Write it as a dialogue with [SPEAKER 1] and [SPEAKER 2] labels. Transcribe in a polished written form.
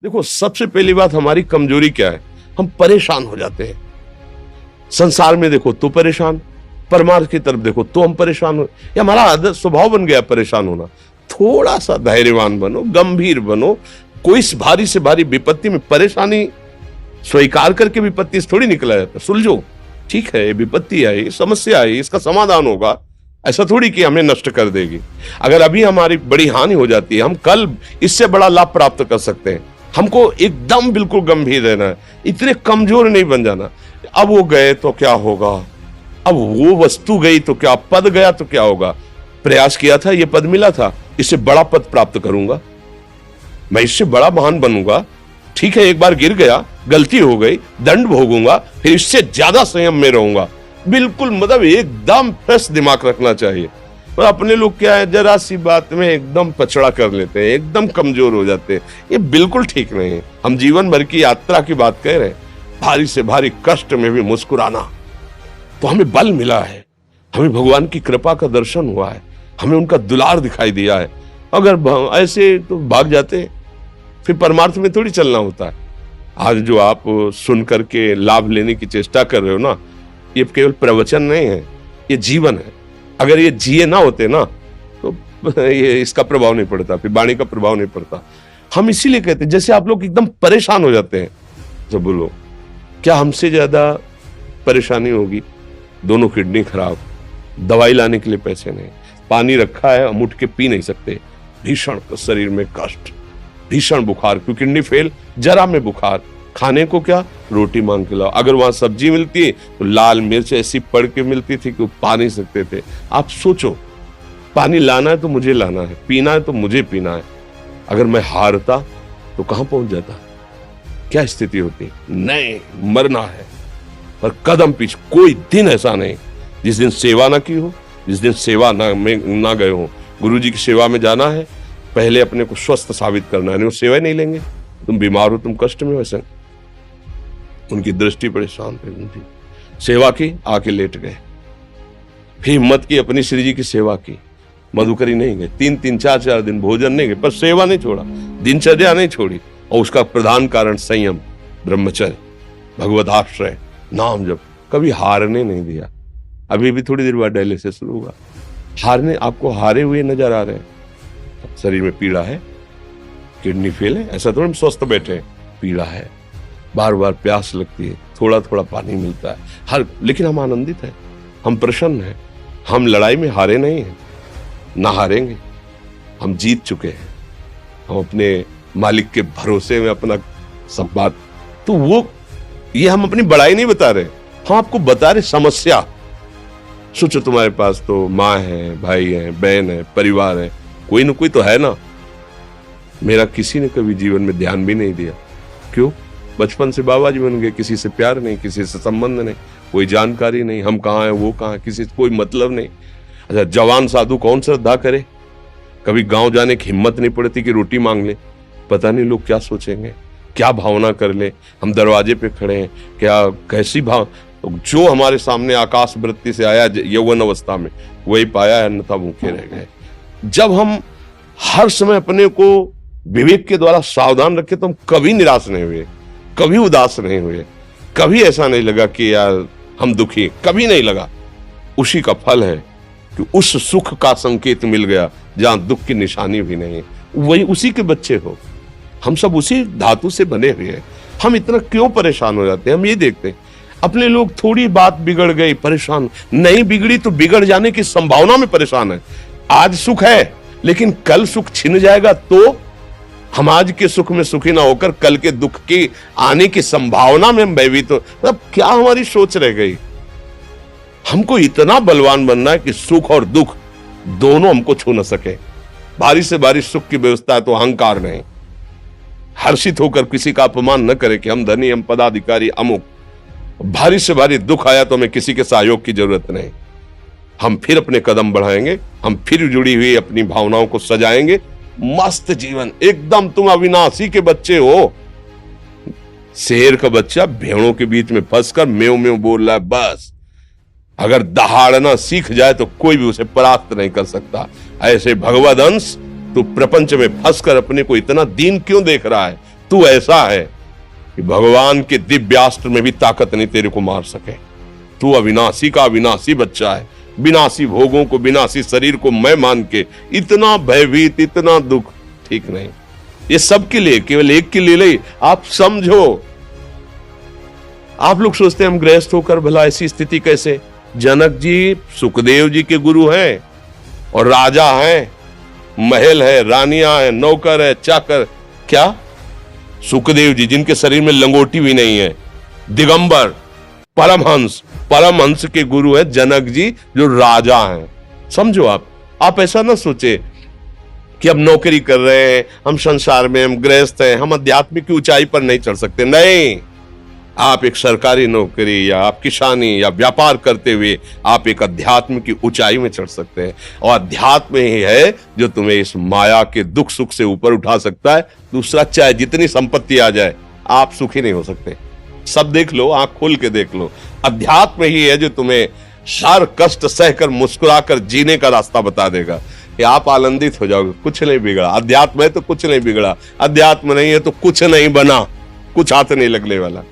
[SPEAKER 1] देखो, सबसे पहली बात हमारी कमजोरी क्या है? हम परेशान हो जाते हैं। संसार में देखो तो परेशान, परमार्थ की तरफ देखो तो हम परेशान हो, ये हमारा आदत स्वभाव बन गया परेशान होना। थोड़ा सा धैर्यवान बनो, गंभीर बनो। कोई भारी से भारी विपत्ति में परेशानी स्वीकार करके विपत्ति से थोड़ी निकला जाता। सुलझो, ठीक है, ये विपत्ति आई, समस्या आई, इसका समाधान होगा। ऐसा थोड़ी कि हमें नष्ट कर देगी। अगर अभी हमारी बड़ी हानि हो जाती है, हम कल इससे बड़ा लाभ प्राप्त कर सकते हैं। हमको एकदम बिल्कुल गंभीर रहना है, इतने कमजोर नहीं बन जाना। अब वो गए तो क्या होगा, अब वो वस्तु गई तो क्या, पद गया तो क्या होगा। प्रयास किया था, ये पद मिला था, इससे बड़ा पद प्राप्त करूंगा, मैं इससे बड़ा महान बनूंगा। ठीक है, एक बार गिर गया, गलती हो गई, दंड भोगूंगा, फिर इससे ज्यादा संयम में रहूंगा। बिल्कुल, मतलब एकदम फ्रेश दिमाग रखना चाहिए। और अपने लोग क्या है, जरा सी बात में एकदम पछड़ा कर लेते हैं, एकदम कमजोर हो जाते हैं। ये बिल्कुल ठीक नहीं है। हम जीवन भर की यात्रा की बात कह रहे हैं, भारी से भारी कष्ट में भी मुस्कुराना, तो हमें बल मिला है, हमें भगवान की कृपा का दर्शन हुआ है, हमें उनका दुलार दिखाई दिया है। अगर ऐसे तो भाग जाते, फिर परमार्थ में थोड़ी चलना होता है। आज जो आप सुन करके लाभ लेने की चेष्टा कर रहे हो ना, ये केवल प्रवचन नहीं है, ये जीवन है। अगर ये जिए ना होते ना, तो ये इसका प्रभाव नहीं पड़ता, फिर वाणी का प्रभाव नहीं पड़ता। हम इसीलिए कहते हैं, जैसे आप लोग एकदम परेशान हो जाते हैं, जब बोलो क्या हमसे ज्यादा परेशानी होगी? दोनों किडनी खराब, दवाई लाने के लिए पैसे नहीं, पानी रखा है, हम उठ के पी नहीं सकते, भीषण शरीर में कष्ट, भीषण बुखार, क्योंकि किडनी फेल, जरा में बुखार, खाने को क्या, रोटी मांग के लाओ। अगर वहां सब्जी मिलती है तो लाल मिर्च ऐसी पड़ के मिलती थी कि वो पा नहीं सकते थे। आप सोचो, पानी लाना है तो मुझे लाना है, पीना है तो मुझे पीना है। अगर मैं हारता तो कहां पहुंच जाता, क्या स्थिति होती? नहीं, मरना है, पर कदम पीछे। कोई दिन ऐसा नहीं जिस दिन सेवा ना की हो, जिस दिन सेवा ना गए हो। गुरु जी की सेवा में जाना है, पहले अपने को स्वस्थ साबित करना है, नहीं वो सेवा नहीं लेंगे। तुम बीमार हो, तुम कष्ट में हो, ऐसे उनकी दृष्टि परेशान थी, सेवा की, आके लेट गए। फिर हिम्मत की, अपनी श्री जी की सेवा की, मधुकरी नहीं गए, 3-3, 4-4 दिन भोजन नहीं गए, पर सेवा नहीं छोड़ा, दिनचर्या नहीं छोड़ी। और उसका प्रधान कारण संयम, ब्रह्मचर्य, भगवदाश्रय, नाम जप, कभी हारने नहीं दिया। अभी भी थोड़ी देर बाद डायलिसिस शुरू होगा। हारने, आपको हारे हुए नजर आ रहे हैं? शरीर में पीड़ा है, किडनी फेल है, ऐसा थोड़ा हम स्वस्थ बैठे हैं, पीड़ा है, बार बार प्यास लगती है, थोड़ा थोड़ा पानी मिलता है, लेकिन हम आनंदित हैं, हम प्रसन्न हैं। हम लड़ाई में हारे नहीं हैं, ना हारेंगे, हम जीत चुके हैं। हम अपने मालिक के भरोसे में अपना सब बात, तो वो ये हम अपनी बड़ाई नहीं बता रहे, हम आपको बता रहे समस्या। सोचो, तुम्हारे पास तो माँ है, भाई है, बहन है, परिवार है, कोई ना कोई तो है ना। मेरा किसी ने कभी जीवन में ध्यान भी नहीं दिया। क्यों? बचपन से बाबा जी बन गए, किसी से प्यार नहीं, किसी से संबंध नहीं, कोई जानकारी नहीं, हम कहाँ हैं, वो कहाँ है, किसी से कोई मतलब नहीं। अच्छा, जवान साधु कौन श्रद्धा करे? कभी गांव जाने की हिम्मत नहीं पड़ती कि रोटी मांग ले, पता नहीं लोग क्या सोचेंगे, क्या भावना कर ले। हम दरवाजे पे खड़े हैं, क्या कैसी भाव, जो हमारे सामने आकाश वृत्ति से आया यौवन अवस्था में, वही पाया, अन्यथा भूखे रह गए। जब हम हर समय अपने को विवेक के द्वारा सावधान रखे, तो हम कभी निराश नहीं हुए, कभी उदास नहीं हुए, कभी ऐसा नहीं लगा कि यार हम दुखी, कभी नहीं लगा। उसी का फल है कि उस सुख का संकेत मिल गया जहां दुख की निशानी भी नहीं है। वही उसी के बच्चे हो, हम सब उसी धातु से बने हुए हैं। हम इतना क्यों परेशान हो जाते हैं? हम ये देखते हैं, अपने लोग थोड़ी बात बिगड़ गई परेशान, नहीं बिगड़ी तो बिगड़ जाने की संभावना में परेशान है। आज सुख है, लेकिन कल सुख छिन जाएगा, तो हम आज के सुख में सुखी ना होकर कल के दुख की आने की संभावना में हम भयभीत हो। मतलब क्या हमारी सोच रह गई? हमको इतना बलवान बनना है कि सुख और दुख दोनों हमको छू न सके। भारी से भारी सुख की व्यवस्था है तो अहंकार नहीं, हर्षित होकर किसी का अपमान न करे कि हम धनी, हम पदाधिकारी, अमुक। भारी से भारी दुख आया तो हमें किसी के सहयोग की जरूरत नहीं, हम फिर अपने कदम बढ़ाएंगे, हम फिर जुड़ी हुई अपनी भावनाओं को सजाएंगे। मस्त जीवन एकदम। तुम अविनाशी के बच्चे हो। शेर का बच्चा भेड़ों के बीच में फंसकर मेव मेव बोल रहा है, बस अगर दहाड़ना सीख जाए तो कोई भी उसे परास्त नहीं कर सकता। ऐसे भगवद अंश, तू प्रपंच में फंसकर अपने को इतना दीन क्यों देख रहा है? तू ऐसा है कि भगवान के दिव्यास्त्र में भी ताकत नहीं तेरे को मार सके। तू अविनाशी का अविनाशी बच्चा है, विनाशी भोगों को, विनाशी शरीर को मैं मान के इतना भयभीत, इतना दुख ठीक नहीं। ये सबके लिए, केवल एक के लिए नहीं। आप समझो, आप लोग सोचते हैं हम गृहस्थ होकर भला ऐसी स्थिति कैसे। जनक जी सुखदेव जी के गुरु हैं और राजा हैं, महल है, रानियां हैं, नौकर है, चाकर। क्या सुखदेव जी जिनके शरीर में लंगोटी भी नहीं है, दिगंबर, परमहंस, परमहंस के गुरु है जनक जी जो राजा हैं। समझो आप ऐसा ना सोचे कि हम नौकरी कर रहे हैं, हम संसार में, हम गृहस्थ हैं, हम आध्यात्मिक की ऊंचाई पर नहीं चढ़ सकते। नहीं, आप एक सरकारी नौकरी या आप किसानी या व्यापार करते हुए आप एक अध्यात्म की ऊंचाई में चढ़ सकते हैं। और अध्यात्म ही है जो तुम्हें इस माया के दुख सुख से ऊपर उठा सकता है। दूसरा, चाहे जितनी संपत्ति आ जाए, आप सुखी नहीं हो सकते। सब देख लो, आंख खोल के देख लो, अध्यात्म ही है जो तुम्हें हर कष्ट सहकर मुस्कुराकर जीने का रास्ता बता देगा। कि आप आनंदित हो जाओगे, कुछ नहीं बिगड़ा। अध्यात्म है तो कुछ नहीं बिगड़ा, अध्यात्म नहीं है तो कुछ नहीं बना, कुछ हाथ नहीं लगने वाला।